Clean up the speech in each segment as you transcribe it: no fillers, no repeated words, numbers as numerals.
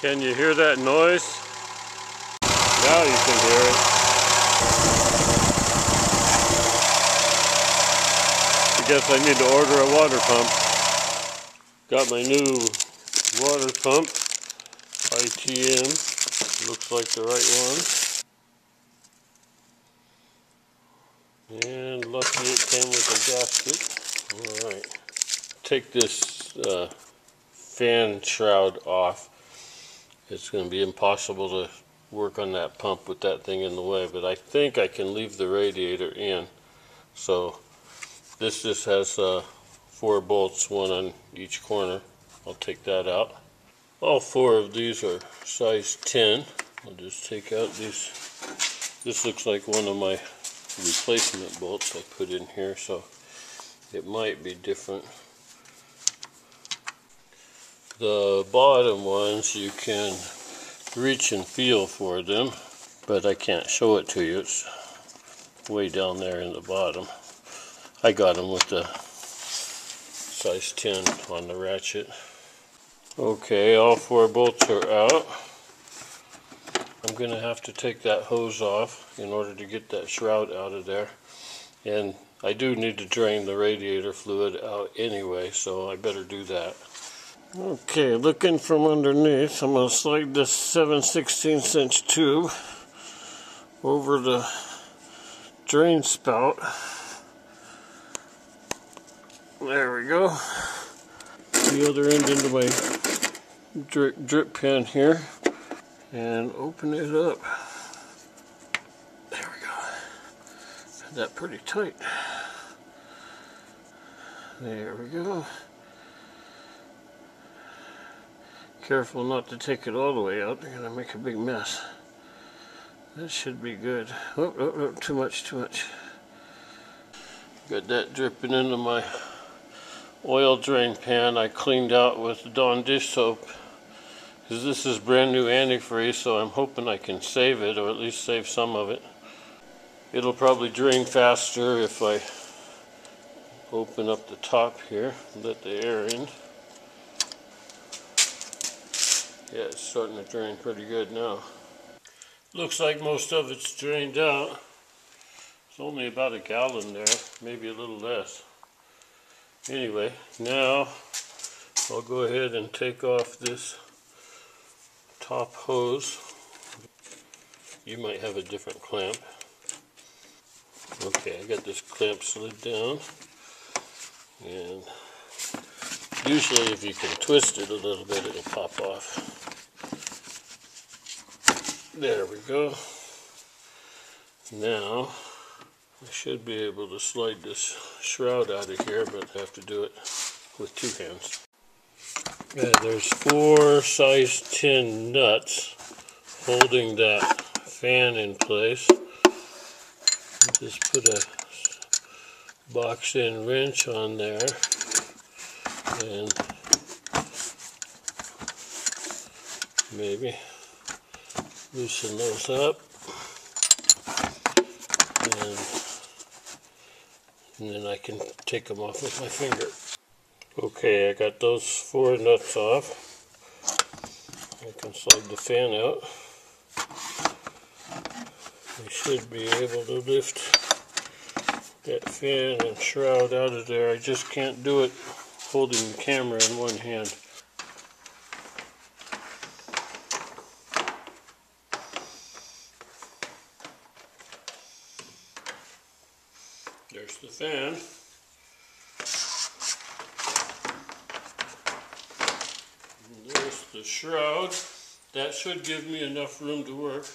Can you hear that noise? Now you can hear it. I guess I need to order a water pump. Got my new water pump, ITM. Looks like the right one. And lucky it came with a gasket. Alright. Take this fan shroud off. It's going to be impossible to work on that pump with that thing in the way, but I think I can leave the radiator in. So this just has 4 bolts, one on each corner. I'll take that out. All 4 of these are size 10. I'll just take out these. This looks like one of my replacement bolts I put in here, so it might be different. The bottom ones you can reach and feel for them, but I can't show it to you. It's way down there in the bottom. I got them with the size 10 on the ratchet. Okay, all 4 bolts are out. I'm going to have to take that hose off in order to get that shroud out of there. And I do need to drain the radiator fluid out anyway, so I better do that. Okay, looking from underneath, I'm going to slide this 7/16 inch tube over the drain spout. There we go. The other end into my drip pan here and open it up. There we go. Got that pretty tight. There we go. Careful not to take it all the way out. You're going to make a big mess. That should be good. Oh, too much. Got that dripping into my oil drain pan I cleaned out with Dawn dish soap. Because this is brand new antifreeze, so I'm hoping I can save it, or at least save some of it. It'll probably drain faster if I open up the top here and let the air in. Yeah, it's starting to drain pretty good now. Looks like most of it's drained out. It's only about a gallon there, maybe a little less. Anyway, now I'll go ahead and take off this top hose. You might have a different clamp. Okay, I got this clamp slid down. And usually if you can twist it a little bit, it'll pop off. There we go. Now, I should be able to slide this shroud out of here, but I have to do it with 2 hands. And there's 4 size 10 nuts holding that fan in place. Just put a box-in wrench on there and maybe loosen those up, and then I can take them off with my finger. Okay, I got those 4 nuts off. I can slide the fan out. I should be able to lift that fan and shroud out of there. I just can't do it holding the camera in one hand. There's the fan. And there's the shroud. That should give me enough room to work.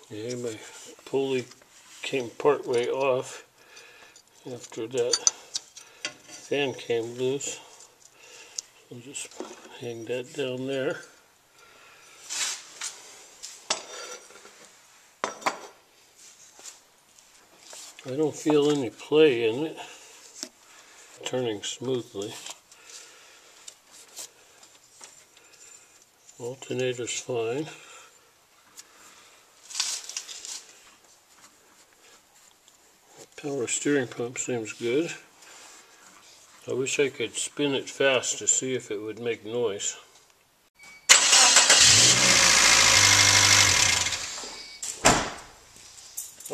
Yeah, my pulley came part way off after that fan came loose. I'll just hang that down there. I don't feel any play in it. Turning smoothly. Alternator's fine. Power steering pump seems good. I wish I could spin it fast to see if it would make noise.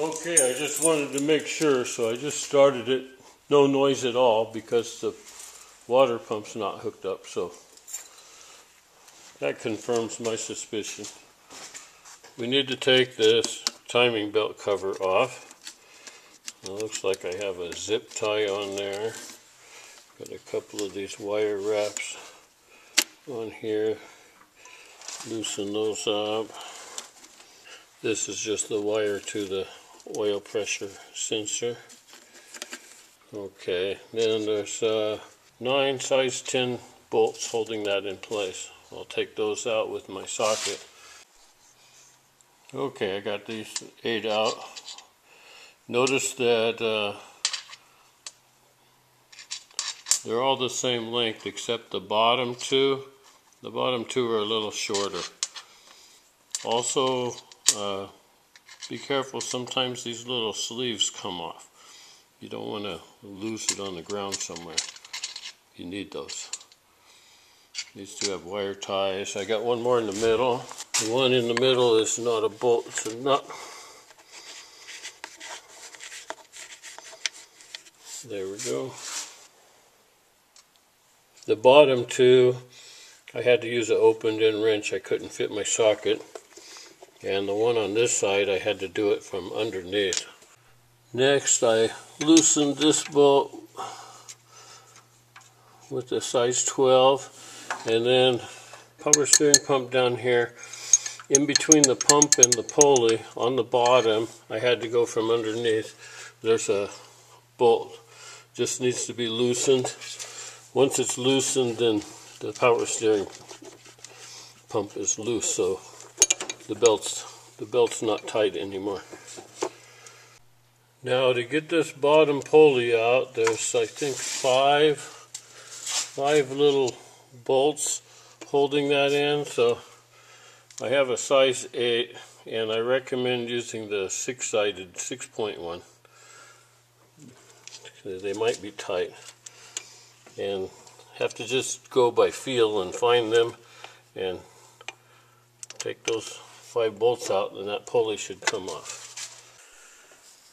Okay, I just wanted to make sure, so I just started it, no noise at all, because the water pump's not hooked up, so that confirms my suspicion. We need to take this timing belt cover off. It looks like I have a zip tie on there. Got a couple of these wire wraps on here. Loosen those up. This is just the wire to the oil pressure sensor. Okay, then there's 9 size 10 bolts holding that in place. I'll take those out with my socket. Okay, I got these 8 out. Notice that they're all the same length except the bottom two. The bottom two are a little shorter. Also, be careful, sometimes these little sleeves come off. You don't want to lose it on the ground somewhere. You need those. These two have wire ties. I got one more in the middle. The one in the middle is not a bolt, it's a nut. There we go. The bottom two, I had to use an opened-end wrench. I couldn't fit my socket. And the one on this side, I had to do it from underneath. Next, I loosened this bolt with the size 12, and then power steering pump down here. In between the pump and the pulley on the bottom, I had to go from underneath. There's a bolt. Just needs to be loosened. Once it's loosened, then the power steering pump is loose, so the belt's not tight anymore. Now to get this bottom pulley out, there's I think five little bolts holding that in. So I have a size 8, and I recommend using the 6-sided 6.1. They might be tight, and have to just go by feel and find them and take those 5 bolts out, and that pulley should come off.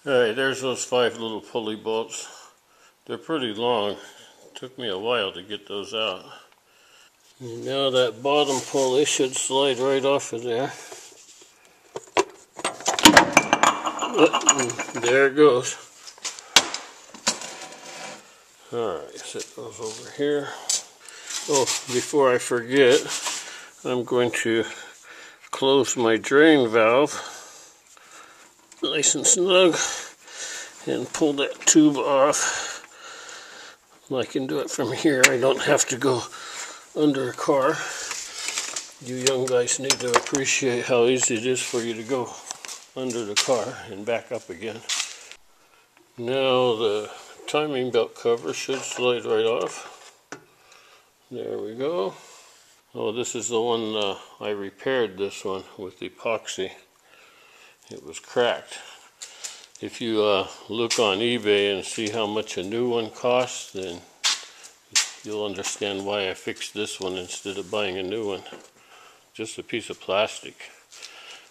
Alright, there's those 5 little pulley bolts. They're pretty long. It took me a while to get those out. And now that bottom pulley should slide right off of there. There it goes. Alright, set those over here. Oh, before I forget, I'm going to close my drain valve nice and snug and pull that tube off. I can do it from here. I don't have to go under a car. You young guys need to appreciate how easy it is for you to go under the car and back up again. Now the timing belt cover should slide right off. There we go. Oh, this is the one I repaired this one with epoxy. It was cracked. If you look on eBay and see how much a new one costs, then you'll understand why I fixed this one instead of buying a new one. Just a piece of plastic.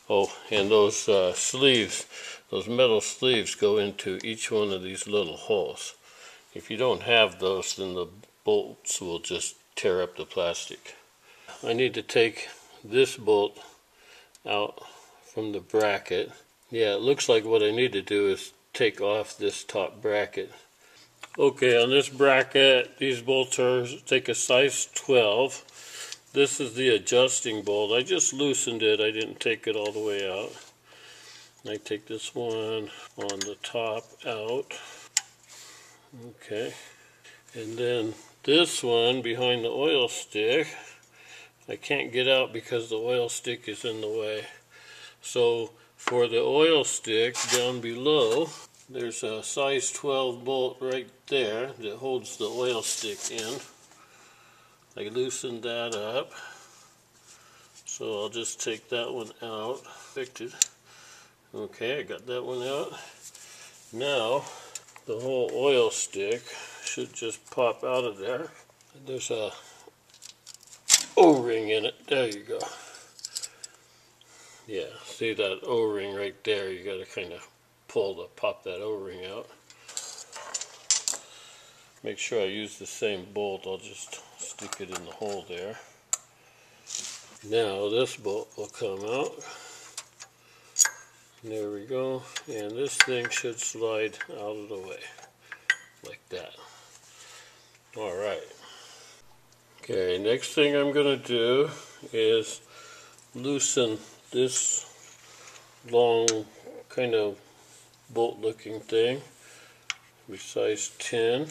Oh, and those sleeves, those metal sleeves go into each one of these little holes. If you don't have those, then the bolts will just tear up the plastic. I need to take this bolt out from the bracket. Yeah, it looks like what I need to do is take off this top bracket. Okay, on this bracket, these bolts are, take a size 12. This is the adjusting bolt. I just loosened it. I didn't take it all the way out. I take this one on the top out. Okay. And then this one behind the oil stick, I can't get out because the oil stick is in the way. So for the oil stick down below, there's a size 12 bolt right there that holds the oil stick in. I loosened that up. So I'll just take that one out. Fixed. Okay, I got that one out. Now the whole oil stick should just pop out of there. There's a O-ring in it. There you go. Yeah, see that O-ring right there? You got to kind of helpful to pop that O-ring out. Make sure I use the same bolt. I'll just stick it in the hole there. Now this bolt will come out. There we go. And this thing should slide out of the way. Like that. Alright. Okay, next thing I'm going to do is loosen this long kind of bolt looking thing with size 10.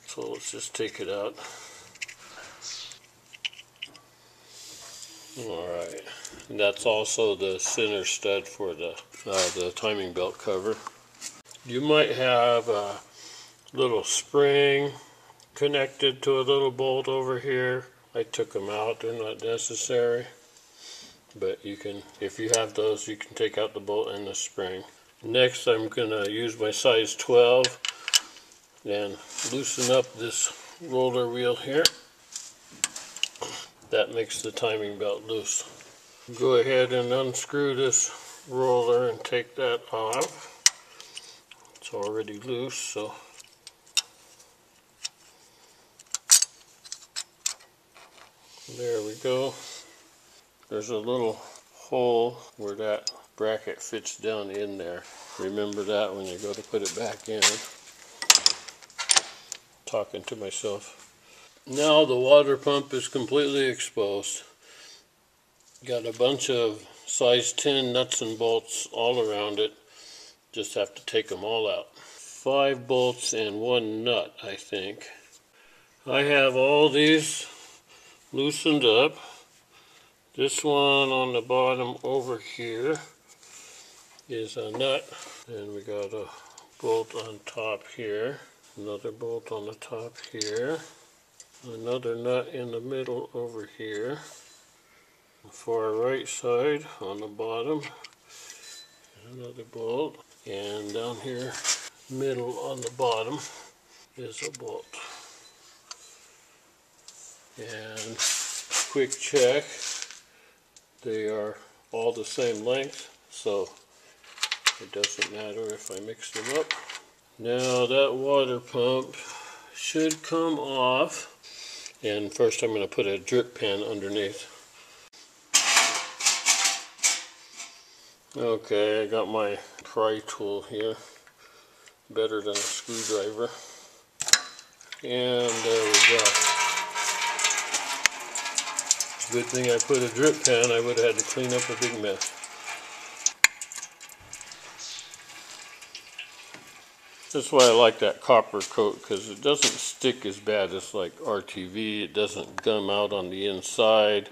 So let's just take it out. Alright, and that's also the center stud for the timing belt cover. You might have a little spring connected to a little bolt over here. I took them out, they're not necessary. But you can, if you have those, you can take out the bolt and the spring. Next, I'm going to use my size 12 and loosen up this roller wheel here. That makes the timing belt loose. Go ahead and unscrew this roller and take that off. It's already loose, so there we go. There's a little hole where that bracket fits down in there. Remember that when you go to put it back in. Talking to myself. Now the water pump is completely exposed. Got a bunch of size 10 nuts and bolts all around it. Just have to take them all out. 5 bolts and 1 nut, I think. I have all these loosened up. This one on the bottom over here is a nut. Then we got a bolt on top here. Another bolt on the top here. Another nut in the middle over here. Far right side on the bottom. Another bolt. And down here, middle on the bottom, is a bolt. And quick check. They are all the same length, so it doesn't matter if I mix them up. Now that water pump should come off. And first I'm going to put a drip pan underneath. Okay, I got my pry tool here. Better than a screwdriver. And there we go. Good thing I put a drip pan, I would have had to clean up a big mess. That's why I like that copper coat, because it doesn't stick as bad as like RTV. It doesn't gum out on the inside,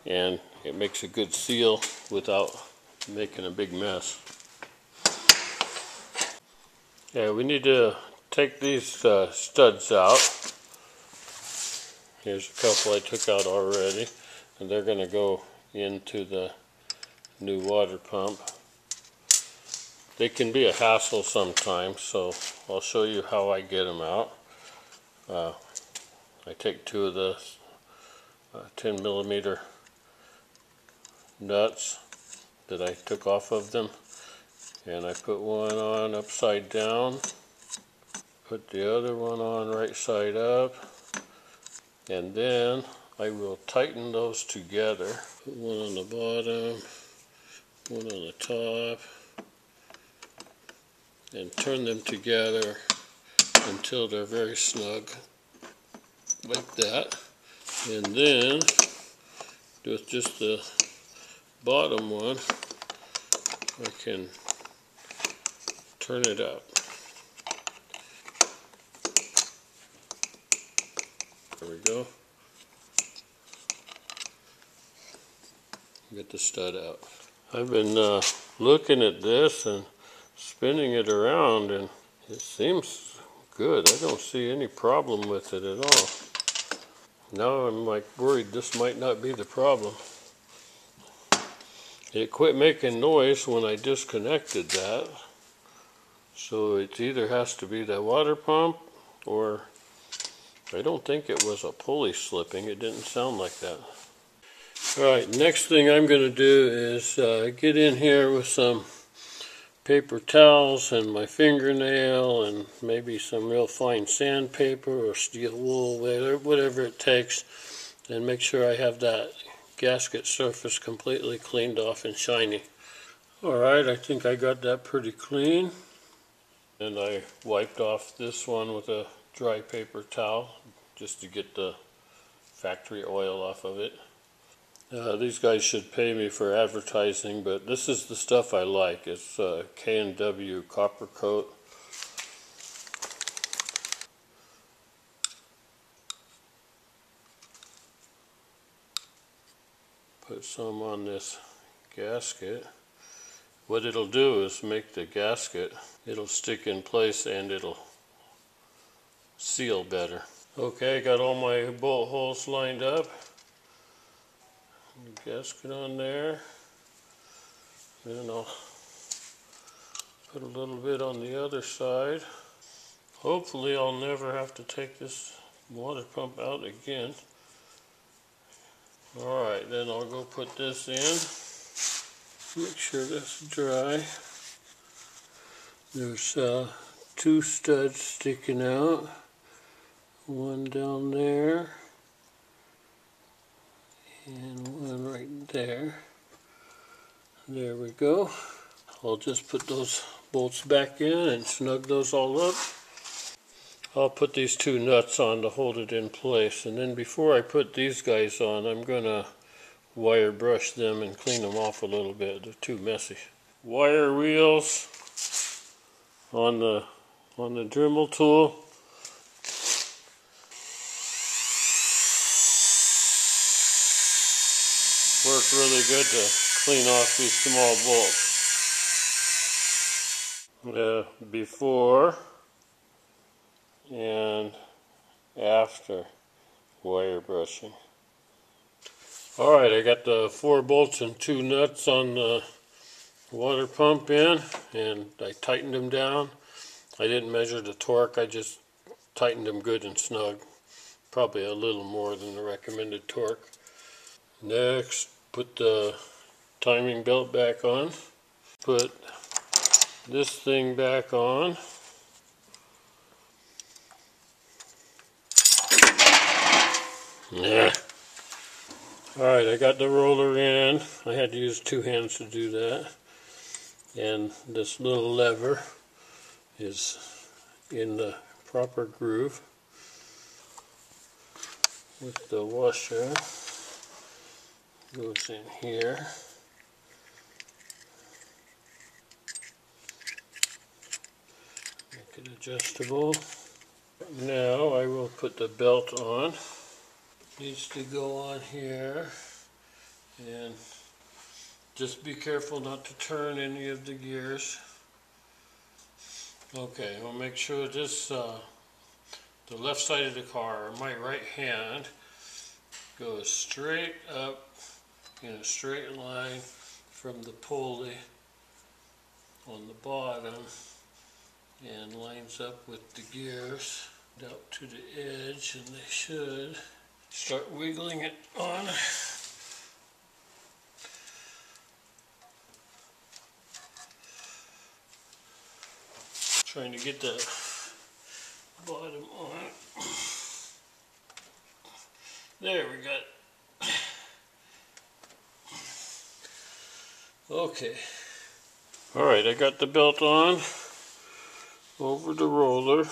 and it makes a good seal without making a big mess. Yeah, we need to take these studs out. Here's a couple I took out already, and they're going to go into the new water pump. They can be a hassle sometimes, so I'll show you how I get them out. I take 2 of the 10 millimeter nuts that I took off of them, and I put one on upside down, put the other one on right side up, and then I will tighten those together. Put one on the bottom, one on the top, and turn them together until they're very snug, like that. And then with just the bottom one, I can turn it out. There we go. Get the stud out. I've been looking at this and spinning it around, and it seems good. I don't see any problem with it at all. Now I'm like worried this might not be the problem. It quit making noise when I disconnected that, so it either has to be the water pump, or I don't think it was a pulley slipping. It didn't sound like that. Alright, next thing I'm going to do is get in here with some paper towels and my fingernail and maybe some real fine sandpaper or steel wool, whatever it takes, and make sure I have that gasket surface completely cleaned off and shiny. Alright, I think I got that pretty clean. And I wiped off this one with a dry paper towel just to get the factory oil off of it. These guys should pay me for advertising, but this is the stuff I like. It's K&W Copper Coat. Put some on this gasket. What it'll do is make the gasket, it'll stick in place and it'll seal better. Okay, got all my bolt holes lined up. Gasket on there. Then I'll put a little bit on the other side. Hopefully I'll never have to take this water pump out again. Alright, then I'll go put this in. Make sure that's dry. There's 2 studs sticking out. One down there. And one right there. There we go. I'll just put those bolts back in and snug those all up. I'll put these 2 nuts on to hold it in place, and then before I put these guys on, I'm going to wire brush them and clean them off a little bit. They're too messy. Wire wheels on the Dremel tool. Work really good to clean off these small bolts. Before and after wire brushing. Alright, I got the 4 bolts and 2 nuts on the water pump in, and I tightened them down. I didn't measure the torque, I just tightened them good and snug. Probably a little more than the recommended torque. Next, put the timing belt back on. Put this thing back on. Yeah. Alright, I got the roller in. I had to use 2 hands to do that. And this little lever is in the proper groove with the washer. Goes in here. Make it adjustable. Now I will put the belt on. Needs to go on here, and just be careful not to turn any of the gears. Okay, we'll make sure this, the left side of the car, my right hand, goes straight up in a straight line from the pulley on the bottom and lines up with the gears out to the edge, and they should start wiggling it on. Trying to get the bottom on. There we got it. Okay. Alright, I got the belt on over the roller.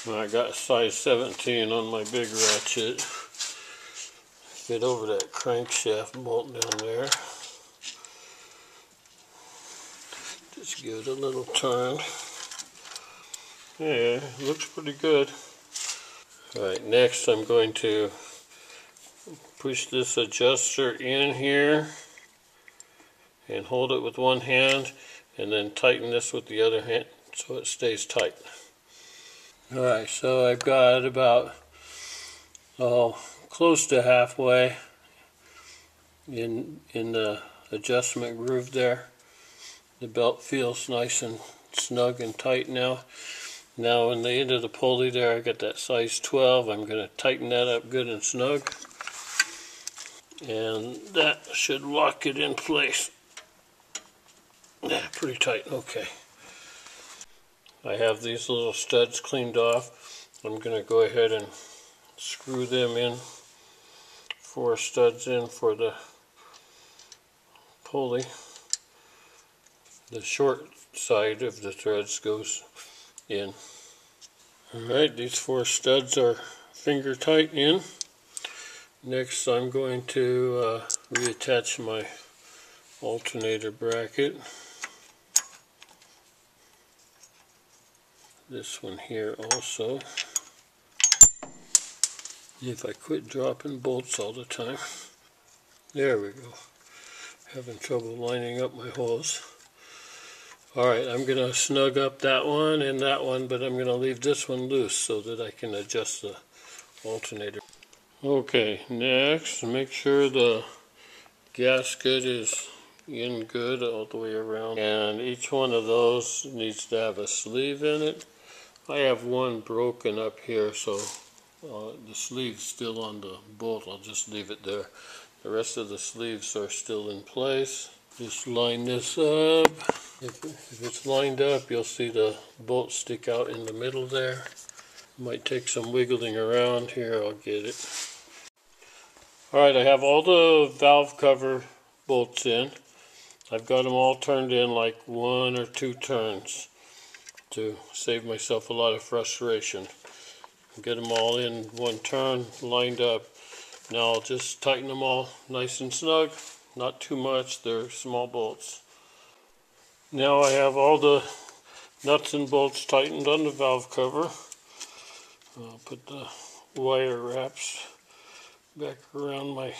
I got size 17 on my big ratchet. Get over that crankshaft bolt down there. Just give it a little turn. Yeah, looks pretty good. Alright, next I'm going to push this adjuster in here and hold it with one hand, and then tighten this with the other hand so it stays tight. Alright, so I've got about close to halfway in the adjustment groove there. The belt feels nice and snug and tight now. Now in the end of the pulley there, I got that size 12. I'm going to tighten that up good and snug. and that should lock it in place. Yeah, pretty tight. Okay. I have these little studs cleaned off. I'm going to go ahead and screw them in, 4 studs in for the pulley. The short side of the threads goes in. Alright, these 4 studs are finger tight in. Next I'm going to reattach my alternator bracket. This one here also. If I quit dropping bolts all the time. There we go. Having trouble lining up my holes. Alright, I'm going to snug up that one and that one, but I'm going to leave this one loose so that I can adjust the alternator. Okay, next, make sure the gasket is in good all the way around. And each one of those needs to have a sleeve in it. I have one broken up here, so the sleeve's still on the bolt. I'll just leave it there. The rest of the sleeves are still in place. Just line this up. If it's lined up, you'll see the bolt stick out in the middle there. Might take some wiggling around here. I'll get it. Alright, I have all the valve cover bolts in. I've got them all turned in like 1 or 2 turns to save myself a lot of frustration. Get them all in 1 turn, lined up. Now I'll just tighten them all nice and snug. Not too much, they're small bolts. Now I have all the nuts and bolts tightened on the valve cover. I'll put the wire wraps back around my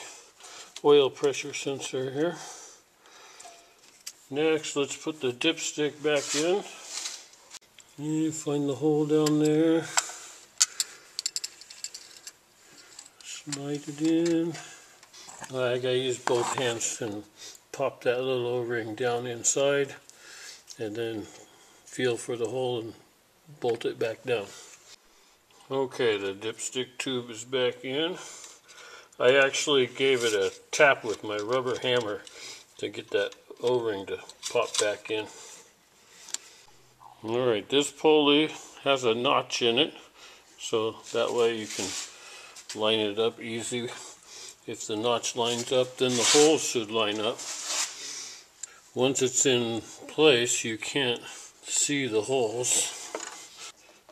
oil pressure sensor here. Next, let's put the dipstick back in. You find the hole down there. Slide it in. I gotta use both hands and pop that little O-ring down inside and then feel for the hole and bolt it back down. Okay, the dipstick tube is back in. I actually gave it a tap with my rubber hammer to get that O-ring to pop back in. Alright, this pulley has a notch in it, so that way you can line it up easy. If the notch lines up, then the holes should line up. Once it's in place, you can't see the holes.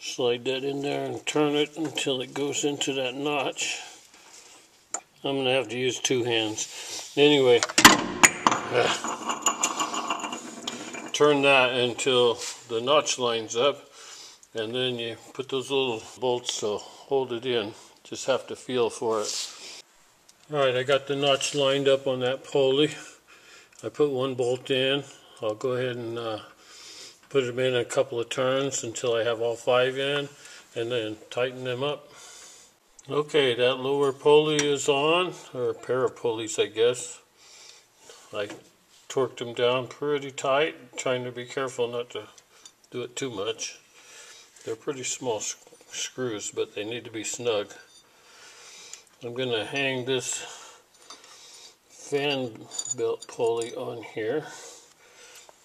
Slide that in there and turn it until it goes into that notch. I'm going to have to use 2 hands. Anyway, turn that until the notch lines up, and then you put those little bolts to hold it in. Just have to feel for it. Alright, I got the notch lined up on that pulley. I put 1 bolt in. I'll go ahead and put them in a couple of turns until I have all 5 in, and then tighten them up. Okay, that lower pulley is on, or a pair of pulleys I guess. I torqued them down pretty tight, trying to be careful not to do it too much. They're pretty small screws, but they need to be snug. I'm going to hang this fan belt pulley on here.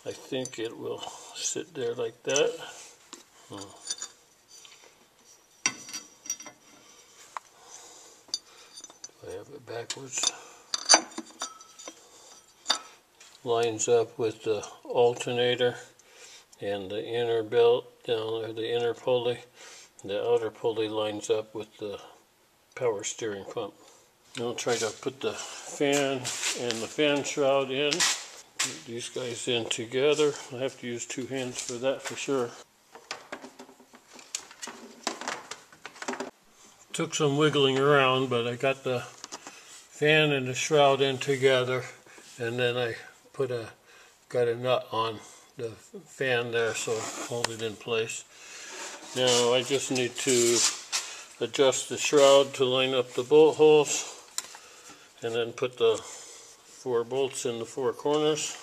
I think it will sit there like that. I have it backwards. Lines up with the alternator and the inner belt down there, the inner pulley. The outer pulley lines up with the power steering pump. I'll try to put the fan and the fan shroud in. Put these guys in together. I have to use 2 hands for that for sure. Took some wiggling around, but I got the fan and the shroud in together, and then I got a nut on the fan there so hold it in place. Now I just need to adjust the shroud to line up the bolt holes, and then put the 4 bolts in the 4 corners.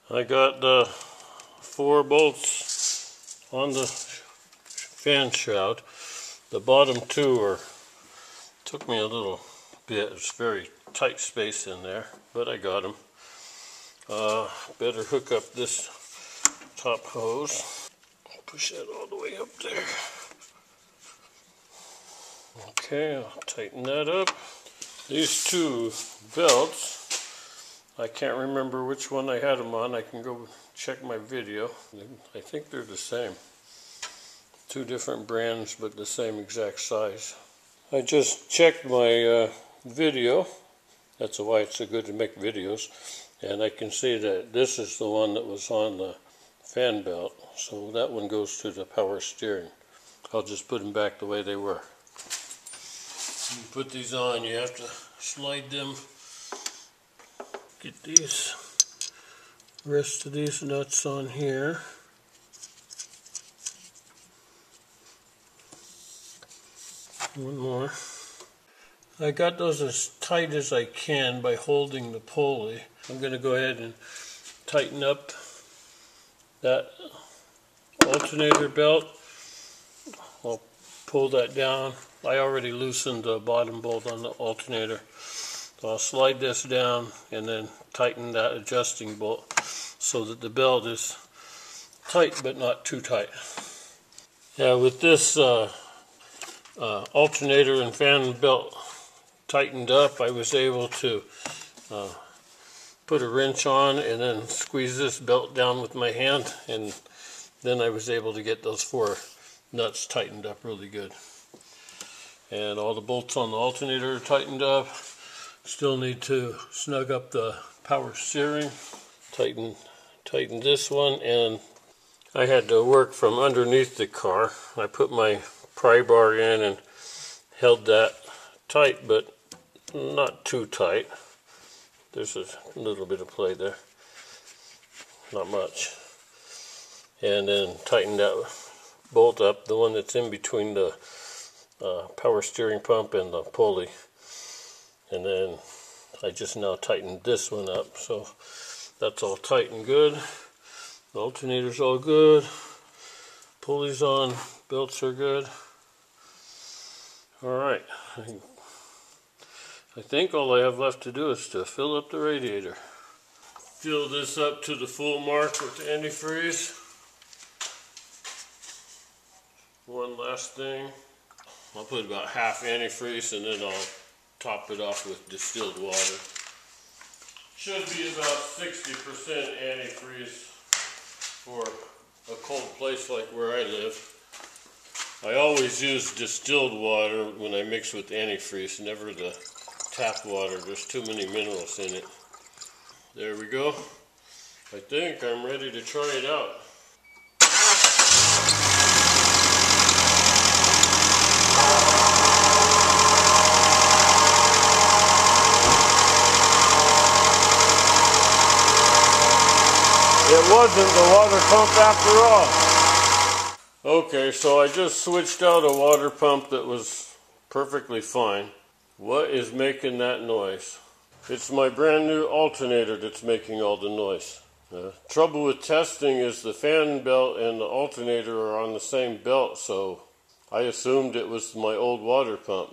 I got the 4 bolts on the fan shroud. The bottom 2 took me a little bit. It's very tight space in there, but I got them. Better hook up this top hose. Push that all the way up there. Okay, I'll tighten that up. These two belts, I can't remember which one I had them on. I can go check my video. I think they're the same. Two different brands, but the same exact size. I just checked my video. That's why it's so good to make videos. And I can see that this is the one that was on the fan belt. So that one goes to the power steering. I'll just put them back the way they were. When you put these on, you have to slide them. Get these rest of these nuts on here. One more. I got those as tight as I can by holding the pulley. I'm going to go ahead and tighten up that alternator belt. I'll pull that down. I already loosened the bottom bolt on the alternator. So I'll slide this down and then tighten that adjusting bolt so that the belt is tight but not too tight. Yeah, with this alternator and fan belt tightened up, I was able to put a wrench on and then squeeze this belt down with my hand, and then I was able to get those 4 nuts tightened up really good. And all the bolts on the alternator are tightened up. Still need to snug up the power steering. Tighten this one, and I had to work from underneath the car. I put my pry bar in and held that tight, but not too tight. There's a little bit of play there, not much. And then tighten that bolt up, the one that's in between the power steering pump and the pulley. And then I just now tightened this one up, so that's all tight and good. The alternator's all good. Pulley's on, belts are good. Alright, I think all I have left to do is to fill up the radiator. Fill this up to the full mark with the antifreeze. One last thing. I'll put about half antifreeze and then I'll top it off with distilled water. Should be about 60% antifreeze for a cold place like where I live. I always use distilled water when I mix with antifreeze, never the tap water. There's too many minerals in it. There we go. I think I'm ready to try it out. It wasn't the water pump after all. Okay, so I just switched out a water pump that was perfectly fine. What is making that noise? It's my brand new alternator that's making all the noise. Trouble with testing is the fan belt and the alternator are on the same belt, so I assumed it was my old water pump.